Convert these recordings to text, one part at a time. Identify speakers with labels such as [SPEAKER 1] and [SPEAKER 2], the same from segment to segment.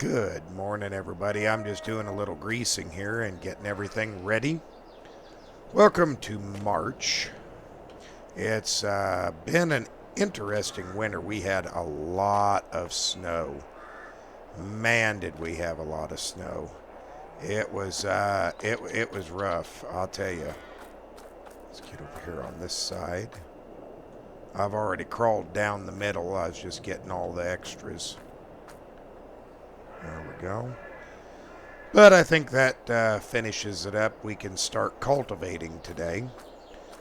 [SPEAKER 1] Good morning, everybody. I'm just doing a little greasing here and getting everything ready. Welcome to March. It's been an interesting winter. We had a lot of snow. Man, did we have a lot of snow. It was it was rough, I'll tell you. Let's get over here on this side. I've already crawled down the middle. I was just getting all the extras. There we go. But I think that finishes it up. We can start cultivating today.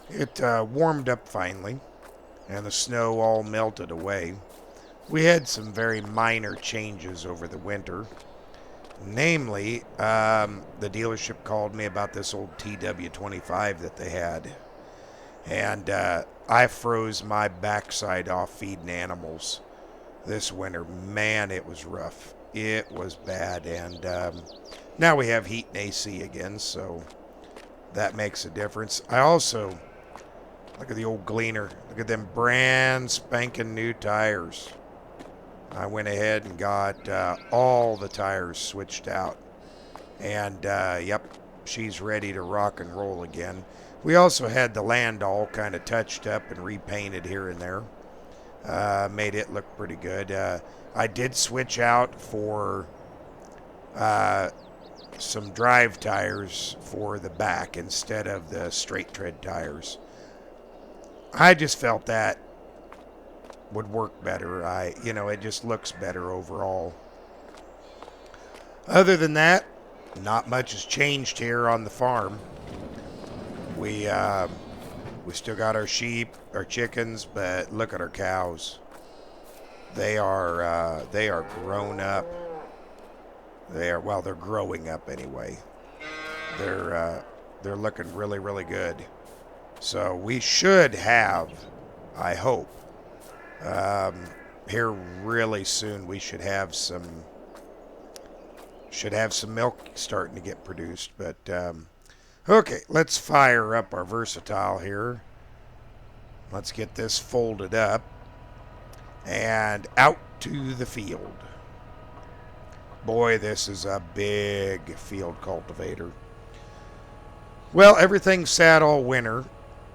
[SPEAKER 1] It warmed up finally, and the snow all melted away. We had some very minor changes over the winter. Namely, the dealership called me about this old TW25 that they had. And I froze my backside off feeding animals this winter. Man, it was rough. It was bad. And now we have heat and AC again, so that makes a difference. I also, look at the old Gleaner. Look at them brand spanking new tires. I went ahead and got all the tires switched out. And, yep, she's ready to rock and roll again. We also had the land all kind of touched up and repainted here and there. Made it look pretty good. I did switch out for some drive tires for the back instead of the straight tread tires. I just felt that would work better. It just looks better overall. Other than that, not much has changed here on the farm. We still got our sheep, our chickens, but look at our cows. They are grown up. They're growing up anyway. They're looking really, really good. So we should have, I hope, here really soon we should have some milk starting to get produced. But okay, let's fire up our Versatile here. Let's get this folded up and out to the field. Boy, this is a big field cultivator. Well, everything sat all winter,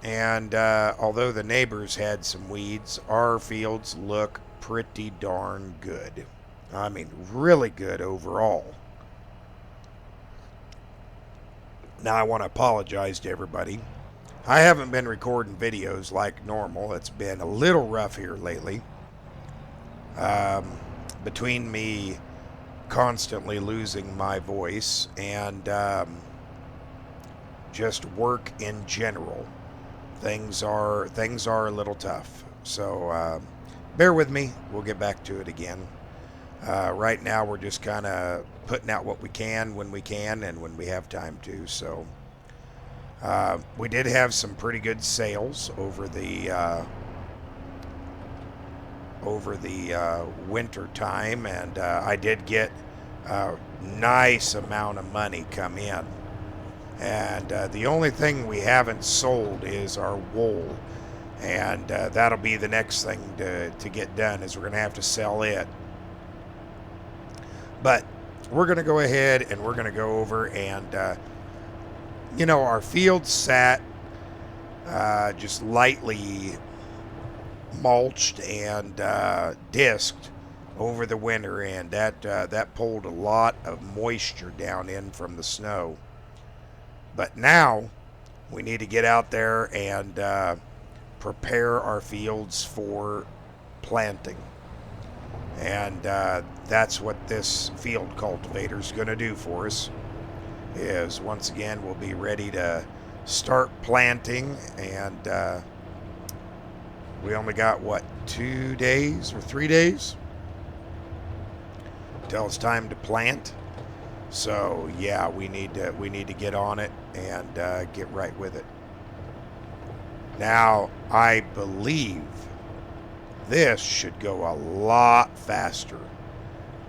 [SPEAKER 1] and although the neighbors had some weeds, our fields look pretty darn good. I mean, really good overall. Now, I want to apologize to everybody. I haven't been recording videos like normal. It's been a little rough here lately. Between me constantly losing my voice and just work in general, things are a little tough. So bear with me. We'll get back to it again. Right now, we're just kind of putting out what we can when we can and when we have time to. So we did have some pretty good sales over the winter time, and I did get a nice amount of money come in. And the only thing we haven't sold is our wool, and that'll be the next thing to get done, is we're going to have to sell it. But we're going to go ahead and we're going to go over and, our field sat just lightly mulched and disked over the winter, and that pulled a lot of moisture down in from the snow. But now we need to get out there and prepare our fields for planting. And that's what this field cultivator is going to do for us. Is once again we'll be ready to start planting, and we only got 2 days or 3 days till it's time to plant. So yeah, we need to get on it and get right with it. Now I believe this should go a lot faster,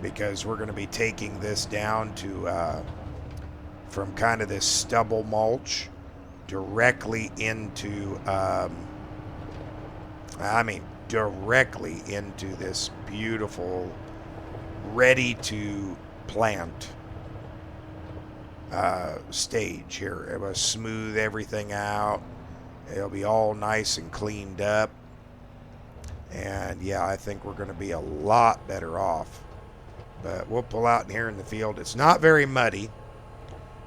[SPEAKER 1] because we're going to be taking this down to from kind of this stubble mulch directly into directly into this beautiful ready to plant stage here. It will smooth everything out. It'll be all nice and cleaned up. And yeah, I think we're going to be a lot better off. But we'll pull out in here in the field. It's not very muddy.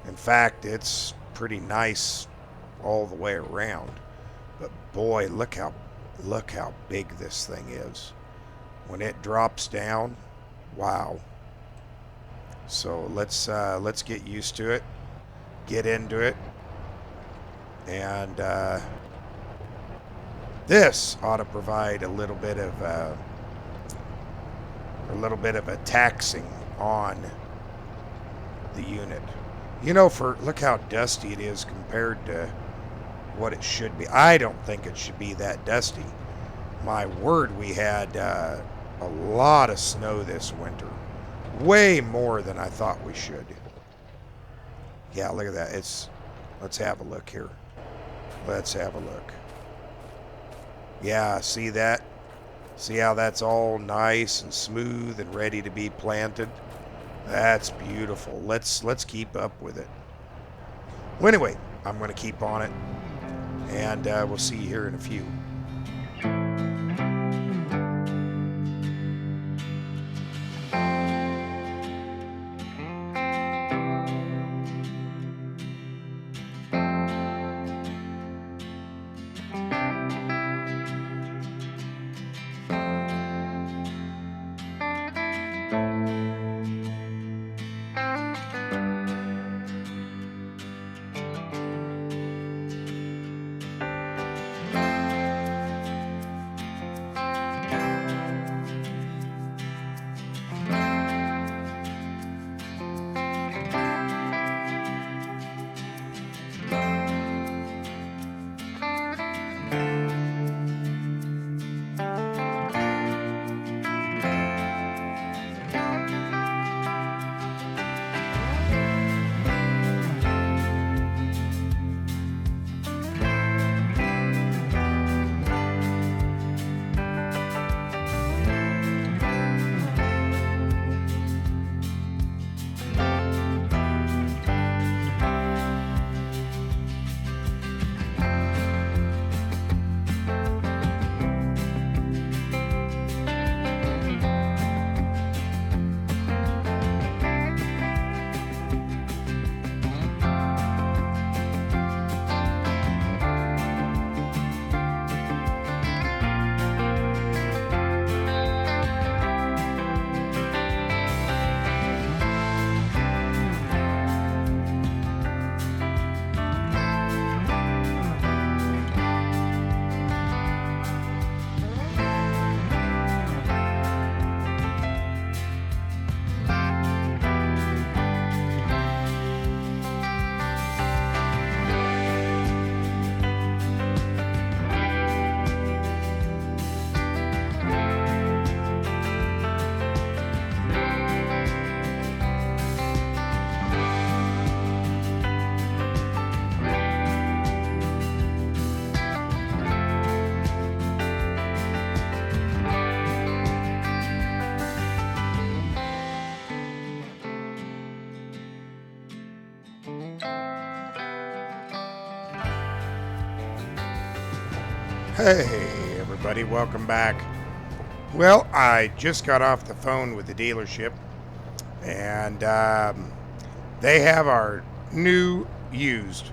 [SPEAKER 1] In fact, it's pretty nice all the way around. But boy, look how big this thing is. When it drops down, wow. So let's get used to it, get into it, and this ought to provide a little bit of a taxing on the unit. You know, look how dusty it is compared to what it should be. I don't think it should be that dusty. My word, we had a lot of snow this winter. Way more than I thought we should. Yeah, look at that. Let's have a look here. Let's have a look. Yeah, see that? See how that's all nice and smooth and ready to be planted? That's beautiful. Let's keep up with it. Well, anyway, I'm going to keep on it, and we'll see you here in a few. Hey everybody, welcome back. Well, I just got off the phone with the dealership, and they have our new used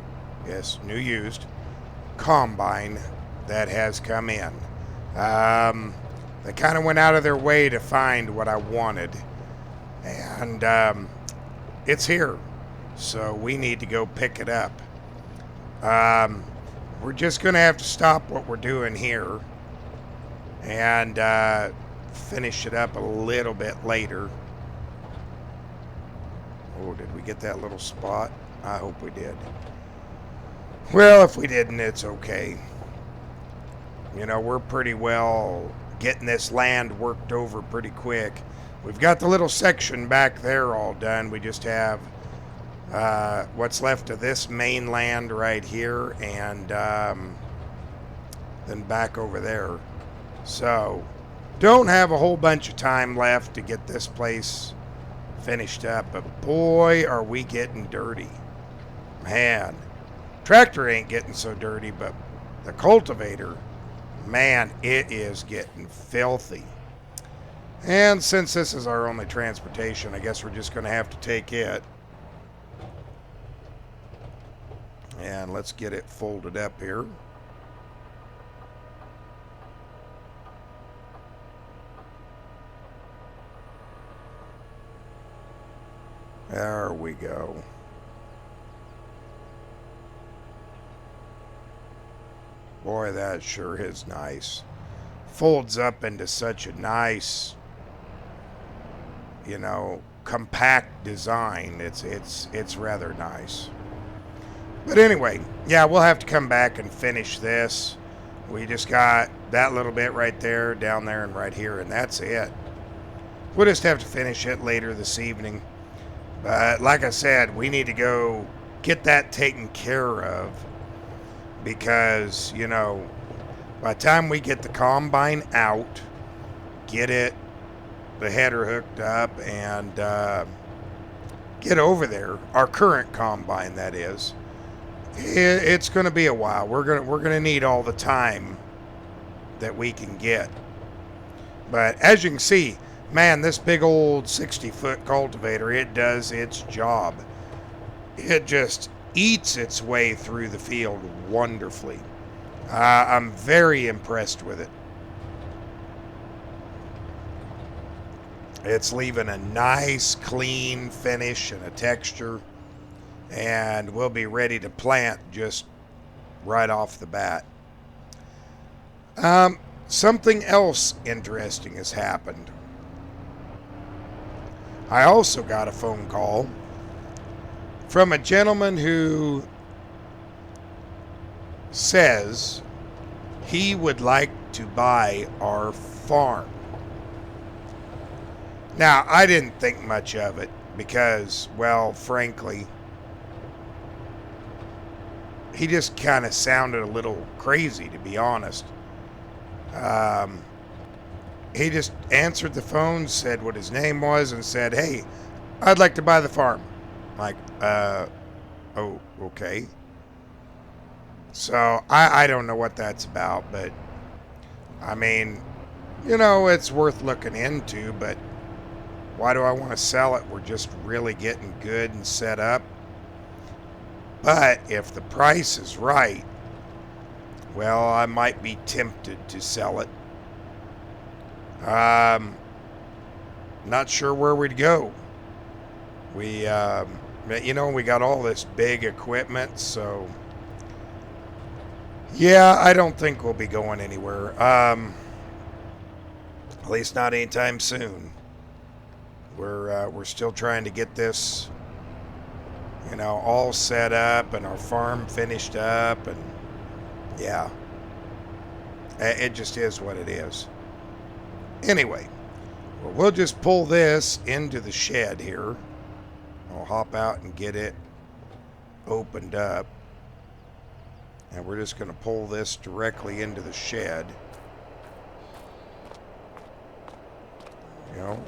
[SPEAKER 1] combine that has come in. They kind of went out of their way to find what I wanted, and it's here, so we need to go pick it up. We're just going to have to stop what we're doing here and finish it up a little bit later. Oh, did we get that little spot? I hope we did. Well, if we didn't, it's okay. You know, we're pretty well getting this land worked over pretty quick. We've got the little section back there all done. We just have what's left of this mainland right here, and then back over there. So don't have a whole bunch of time left to get this place finished up, but boy, are we getting dirty. Man, tractor ain't getting so dirty, but the cultivator, man, it is getting filthy. And since this is our only transportation, I guess we're just going to have to take it. And let's get it folded up here. There we go. Boy, that sure is nice. Folds up into such a nice, you know, compact design. It's rather nice. But anyway, yeah, we'll have to come back and finish this. We just got that little bit right there, down there, and right here, and that's it. We'll just have to finish it later this evening. But like I said, we need to go get that taken care of because, you know, by the time we get the combine out, get it, the header hooked up, and get over there, our current combine, that is, it's going to be a while. We're going to need all the time that we can get. But as you can see, man, this big old 60-foot cultivator, it does its job. It just eats its way through the field wonderfully. I'm very impressed with it. It's leaving a nice, clean finish and a texture. And we'll be ready to plant just right off the bat. Something else interesting has happened. I also got a phone call from a gentleman who says he would like to buy our farm. Now, I didn't think much of it because, well, frankly, he just kind of sounded a little crazy, to be honest. He just answered the phone, said what his name was, and said, "Hey, I'd like to buy the farm." Like, oh, okay. So, I don't know what that's about, but, I mean, you know, it's worth looking into, but why do I want to sell it? We're just really getting good and set up. But if the price is right, well, I might be tempted to sell it. Not sure where we'd go. We, you know, we got all this big equipment, so yeah, I don't think we'll be going anywhere. At least not anytime soon. We're still trying to get this, you know, all set up and our farm finished up, and yeah, it just is what it is. Anyway, well, we'll just pull this into the shed here. I'll hop out and get it opened up, and we're just going to pull this directly into the shed. You know,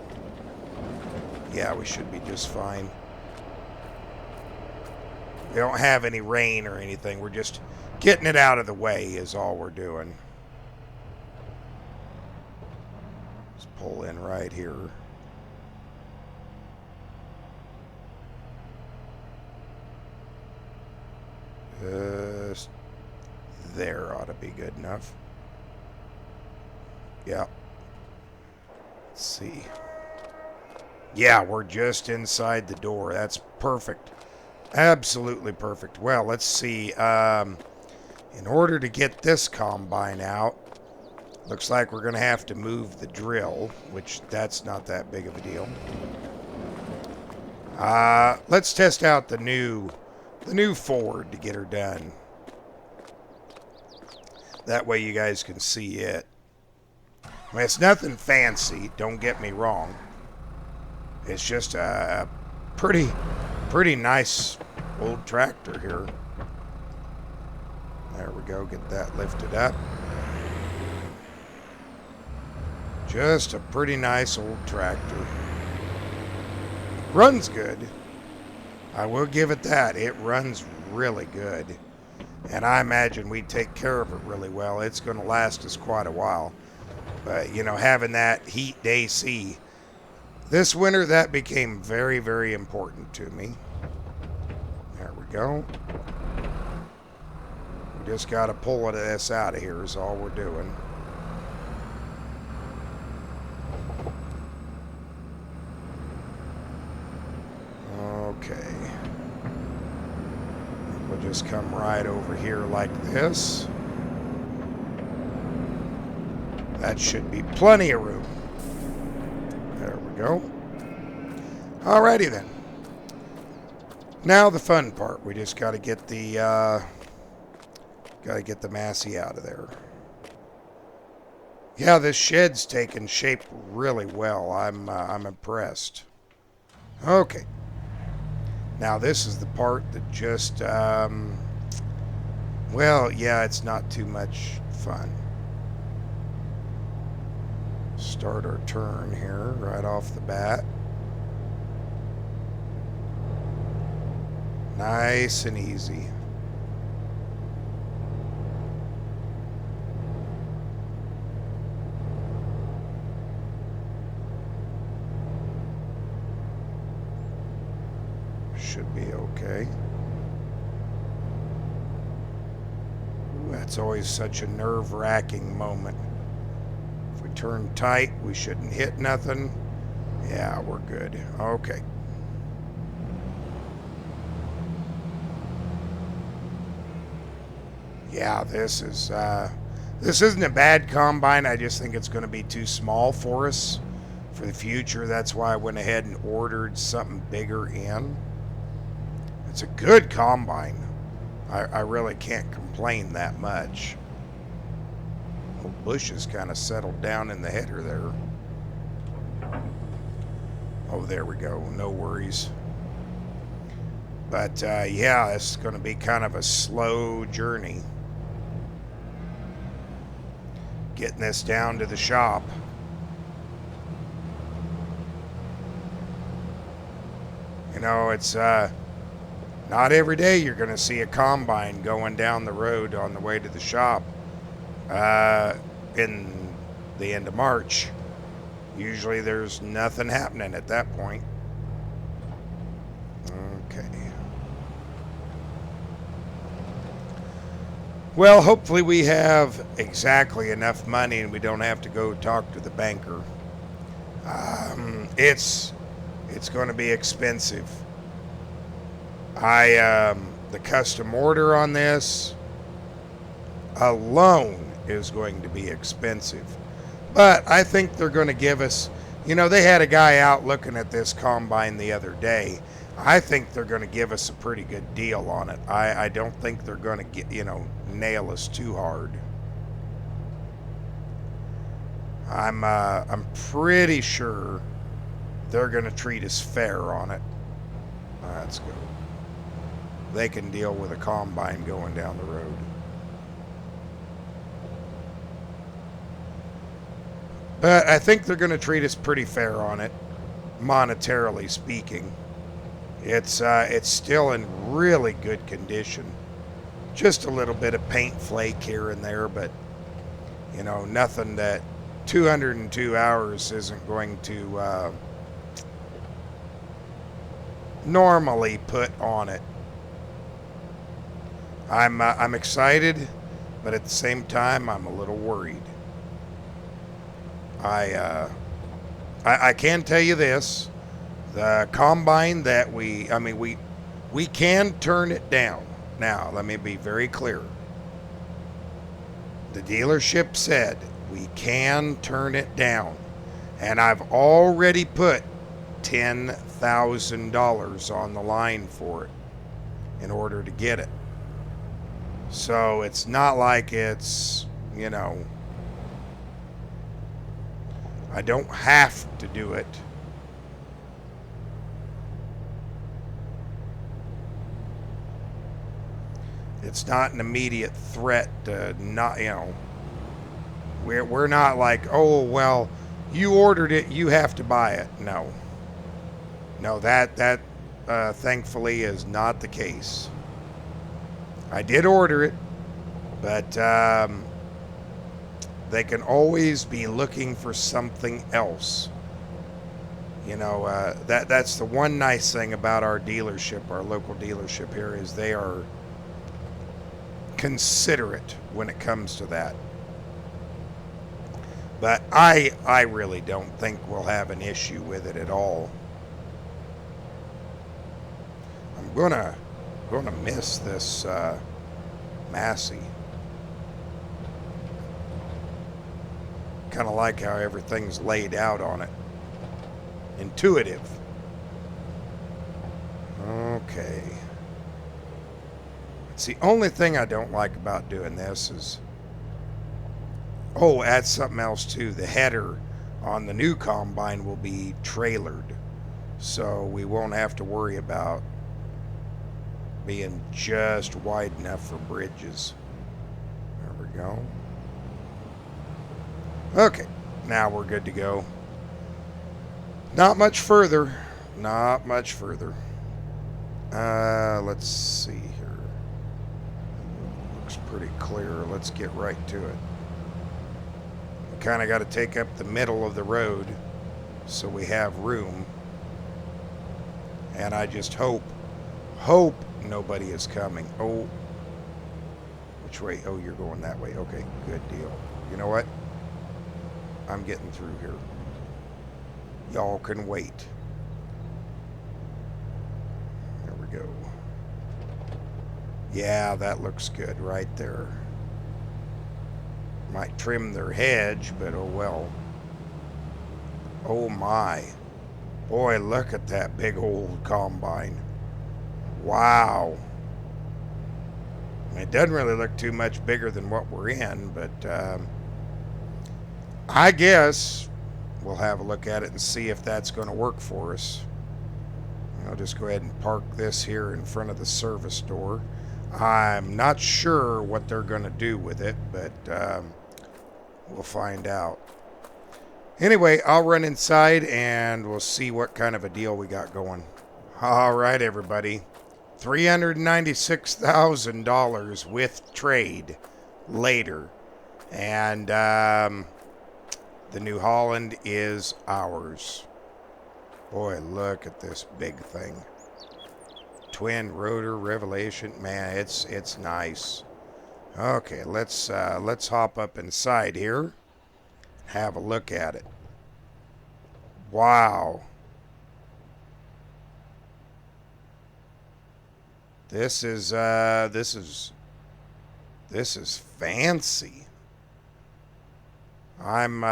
[SPEAKER 1] yeah, we should be just fine. We don't have any rain or anything. We're just getting it out of the way is all we're doing. Let's pull in right here. Just there ought to be good enough. Yeah. Let's see. Yeah, we're just inside the door. That's perfect. Absolutely perfect. Well, let's see. In order to get this combine out, looks like we're going to have to move the drill, which that's not that big of a deal. Let's test out the new Ford to get her done. That way you guys can see it. I mean, it's nothing fancy, don't get me wrong. It's just a pretty nice old tractor here. There we go, get that lifted up. Just a pretty nice old tractor. runs good. I will give it that. It runs really good. And I imagine we take care of it really well. It's going to last us quite a while. But, you know, having that heat AC, this winter, that became very, very important to me. There we go. We just got to pull this out of here is all we're doing. Okay. We'll just come right over here like this. That should be plenty of room. There we go. Alrighty then. Now the fun part. We just got to get the Massey out of there. Yeah, this shed's taken shape really well. I'm impressed. Okay. Now this is the part that just well, yeah, it's not too much fun. Start our turn here right off the bat. Nice and easy. Should be okay. Ooh, that's always such a nerve-wracking moment. If we turn tight, we shouldn't hit nothing. Yeah, we're good. Okay. Yeah, this isn't a bad combine. I just think it's going to be too small for us for the future. That's why I went ahead and ordered something bigger in. It's a good combine. I really can't complain that much. Old bush has kind of settled down in the header there. Oh, there we go. No worries. But yeah, it's going to be kind of a slow journey. Getting this down to the shop. You know, it's not every day you're going to see a combine going down the road on the way to the shop in the end of March. Usually there's nothing happening at that point. Okay. Well, hopefully we have exactly enough money and we don't have to go talk to the banker. It's going to be expensive. The custom order on this alone is going to be expensive. But I think they're going to give us, you know, they had a guy out looking at this combine the other day. I think they're going to give us a pretty good deal on it. I don't think they're going to get, you know, nail us too hard. I'm pretty sure they're going to treat us fair on it. Let's go. They can deal with a combine going down the road. But I think they're going to treat us pretty fair on it, monetarily speaking. It's still in really good condition. Just a little bit of paint flake here and there, but you know, nothing that 202 hours isn't going to normally put on it. I'm excited, but at the same time, I'm a little worried. I can tell you this: the combine that we can turn it down. Now, let me be very clear. The dealership said we can turn it down, and I've already put $10,000 on the line for it in order to get it. So it's not like it's, you know, I don't have to do it. It's not an immediate threat to not, you know, we're not like, oh, well, you ordered it, you have to buy it. No. No, that thankfully is not the case. I did order it, but they can always be looking for something else. You know, that's the one nice thing about our dealership, our local dealership here, is they are considerate when it comes to that. But I really don't think we'll have an issue with it at all. I'm gonna miss this Massey. Kind of like how everything's laid out on it. Intuitive. Okay. It's the only thing I don't like about doing this is... Oh, add something else too. The header on the new combine will be trailered. So we won't have to worry about being just wide enough for bridges. There we go. Okay, now we're good to go. Not much further. Not much further. Let's see here. Looks pretty clear. Let's get right to it. We kind of got to take up the middle of the road so we have room. And I just hope nobody is coming. Oh, which way? Oh, you're going that way. Okay, good deal. You know what? I'm getting through here. Y'all can wait. There we go. Yeah, that looks good right there. Might trim their hedge, but oh well. Oh my. Boy, look at that big old combine. Wow. It doesn't really look too much bigger than what we're in, but I guess we'll have a look at it and see if that's going to work for us. I'll just go ahead and park this here in front of the service door. I'm not sure what they're going to do with it, but we'll find out. Anyway, I'll run inside and we'll see what kind of a deal we got going. All right, everybody. $396,000 with trade later. And the New Holland is ours. Boy, look at this big thing. Twin rotor Revelation. Man, it's nice. Okay, let's hop up inside here. Have a look at it. Wow. This is fancy. I'm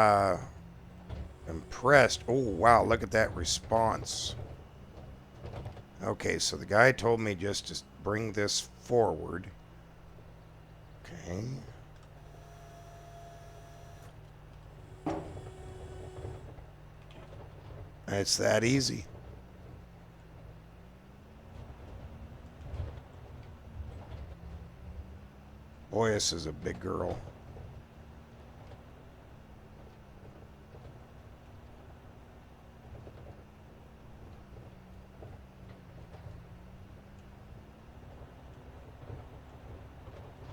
[SPEAKER 1] impressed. Oh, wow, look at that response. Okay, so the guy told me just to bring this forward. Okay. It's that easy. Boy, this is a big girl.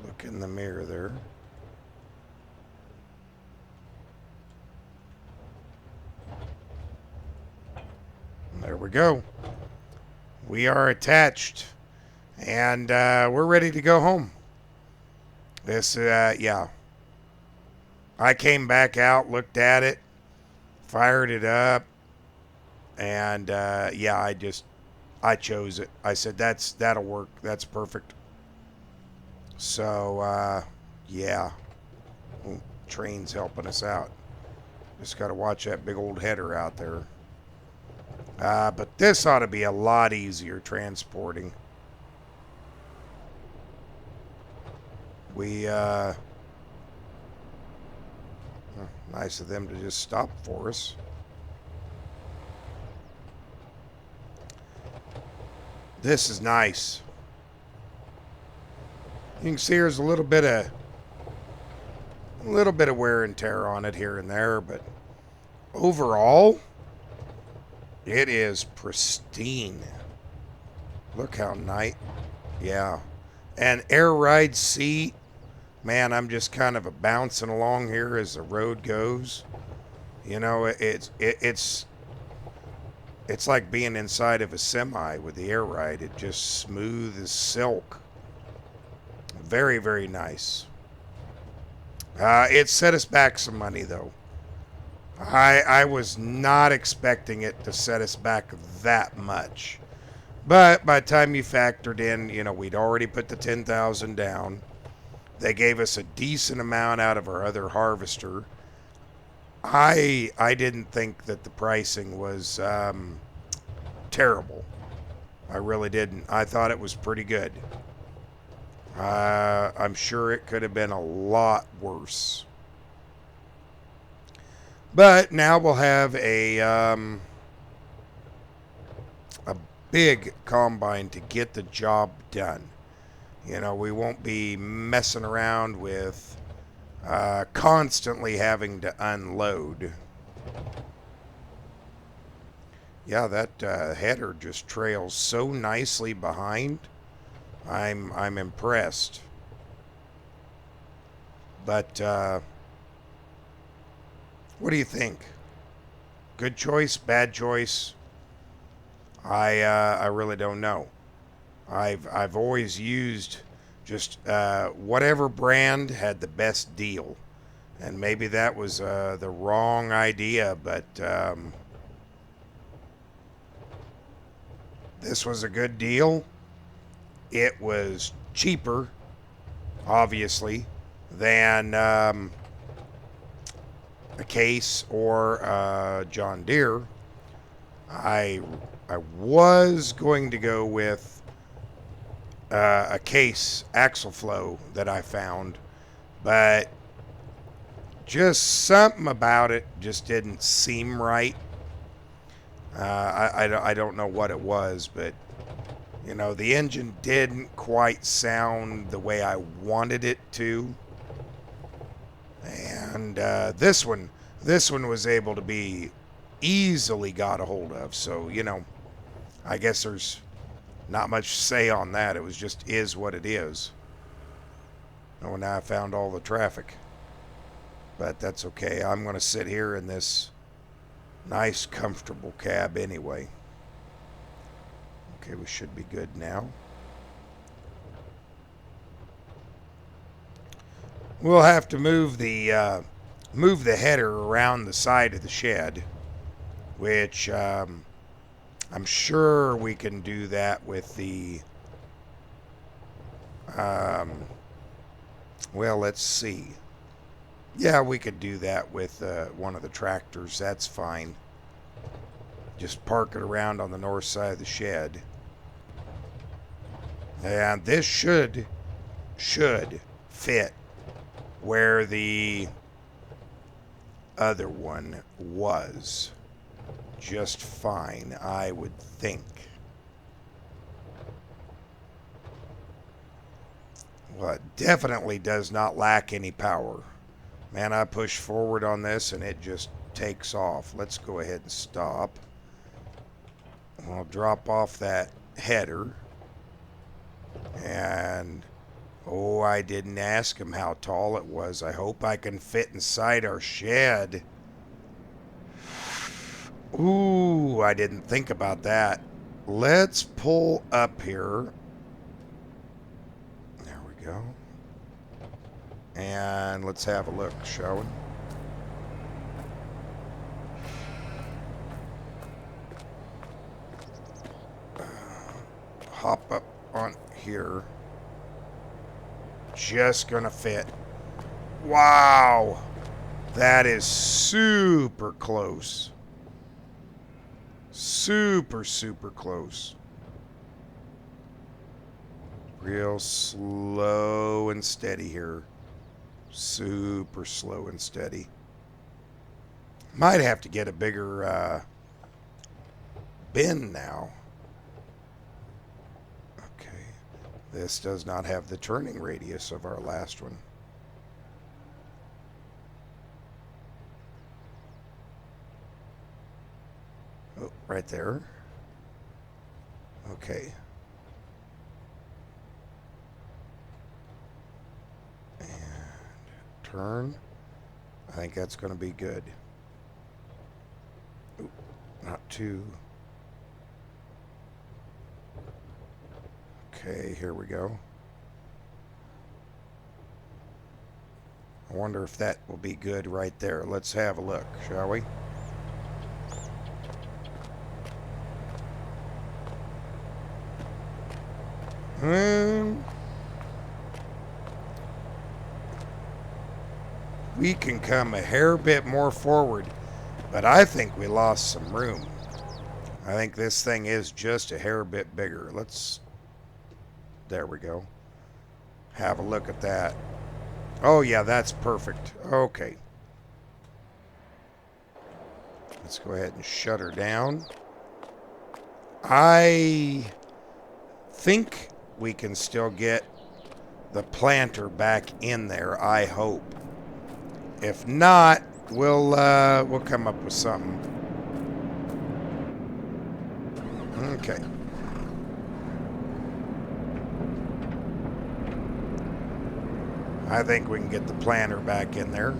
[SPEAKER 1] Look in the mirror there. And there we go. We are attached. And we're ready to go home. This, yeah. I came back out, looked at it, fired it up, and yeah, I chose it. I said that'll work. That's perfect. So yeah. Ooh, train's helping us out. Just got to watch that big old header out there. But this ought to be a lot easier transporting. Nice of them to just stop for us. This is nice. You can see there's a little bit of wear and tear on it here and there, but overall, It is pristine. Look how nice. Yeah. And air ride seat. Man, I'm just kind of a bouncing along here as the road goes. You know, it's like being inside of a semi with the air ride. It just smooth as silk. Very, very nice. It set us back some money though. I was not expecting it to set us back that much. But by the time you factored in, you know, we'd already put the 10,000 down. They gave us a decent amount out of our other harvester. I didn't think that the pricing was terrible. I really didn't. I thought it was pretty good. I'm sure it could have been a lot worse. But now we'll have a big combine to get the job done. You know, we won't be messing around with constantly having to unload. Yeah, that header just trails so nicely behind. I'm impressed. But what do you think? Good choice, bad choice? I really don't know. I've always used just whatever brand had the best deal, and maybe that was the wrong idea, but this was a good deal. It was cheaper, obviously, than a Case or John Deere. I was going to go with a Case axle flow that I found, but just something about it just didn't seem right. I don't know what it was, but you know, the engine didn't quite sound the way I wanted it to. And this one was able to be easily got a hold of. So, you know, I guess there's not much to say on that. It was just is what it is. Oh, now I found all the traffic. But that's okay. I'm going to sit here in this nice, comfortable cab anyway. Okay, we should be good now. We'll have to move the header around the side of the shed, which I'm sure we can do that with the. Well, let's see. Yeah, we could do that with one of the tractors. That's fine. Just park it around on the north side of the shed. And this should fit where the other one was. Just fine, I would think. Well, it definitely does not lack any power. Man, I push forward on this and it just takes off. Let's go ahead and stop. I'll drop off that header. And, oh, I didn't ask him how tall it was. I hope I can fit inside our shed. Ooh, I didn't think about that. Let's pull up here. There we go. And let's have a look, shall we? Hop up on here. Just gonna fit. Wow! That is super close. Super, super close. Real slow and steady here. Super slow and steady. Might have to get a bigger bin now. Okay. This does not have the turning radius of our last one. Oh, right there. Okay. And turn. I think that's going to be good. Ooh, not too. Okay, here we go. I wonder if that will be good right there. Let's have a look, shall we? We can come a hair bit more forward, but I think we lost some room. I think this thing is just a hair bit bigger. There we go. Have a look at that. Oh yeah, that's perfect. Okay. Let's go ahead and shut her down. I think we can still get the planter back in there, I hope. If not, we'll come up with something. Okay. I think we can get the planter back in there.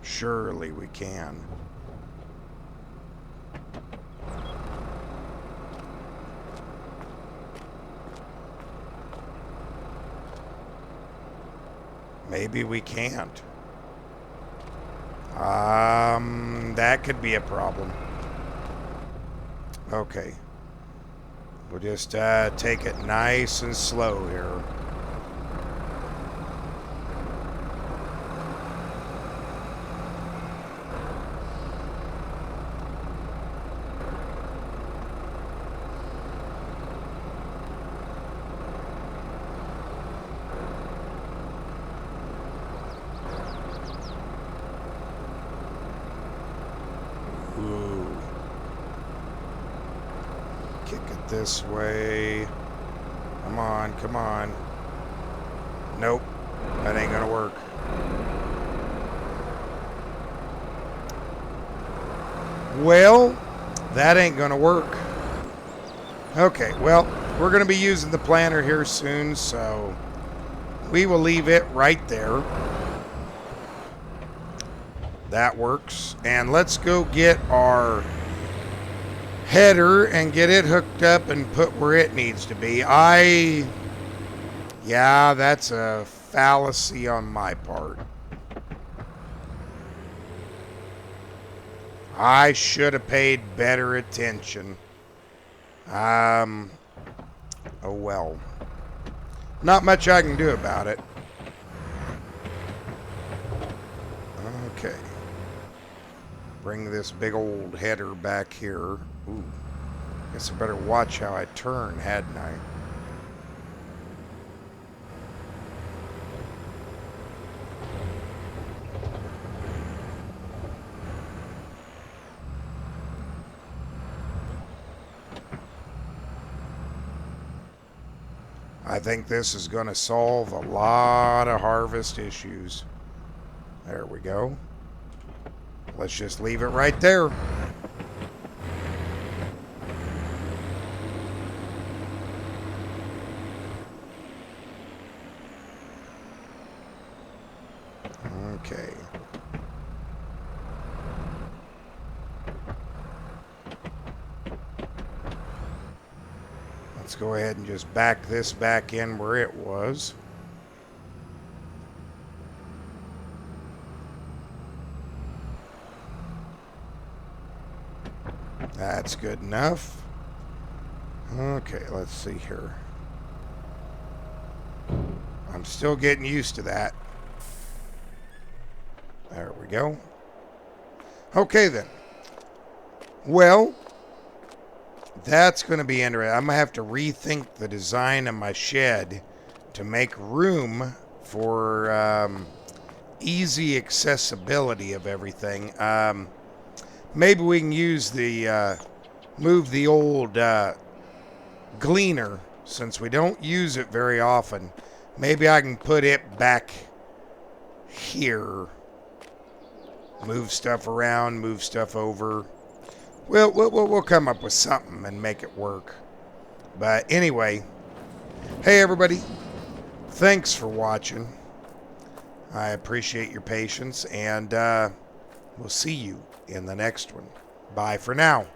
[SPEAKER 1] Surely we can. Maybe we can't. That could be a problem. Okay. We'll just take it nice and slow here. Ooh. Kick it this way. Come on, come on. Nope. That ain't gonna work. Well, that ain't gonna work. Okay, well, we're gonna be using the planter here soon, so we will leave it right there. That works. And let's go get our header and get it hooked up and put where it needs to be. Yeah, that's a fallacy on my part. I should have paid better attention. Oh well. Not much I can do about it. Okay. Bring this big old header back here. Ooh. Guess I better watch how I turn, hadn't I? I think this is going to solve a lot of harvest issues. There we go. Let's just leave it right there. Okay. Let's go ahead and just back this back in where it was. That's good enough. Okay, let's see here. I'm still getting used to that. There we go. Okay then. Well, that's going to be interesting. I'm going to have to rethink the design of my shed to make room for easy accessibility of everything. Maybe we can use move the old gleaner since we don't use it very often, maybe I can put it back here. Move stuff around, move stuff over. We'll come up with something and make it work. But anyway, hey everybody, thanks for watching. I appreciate your patience, and we'll see you in the next one. Bye for now.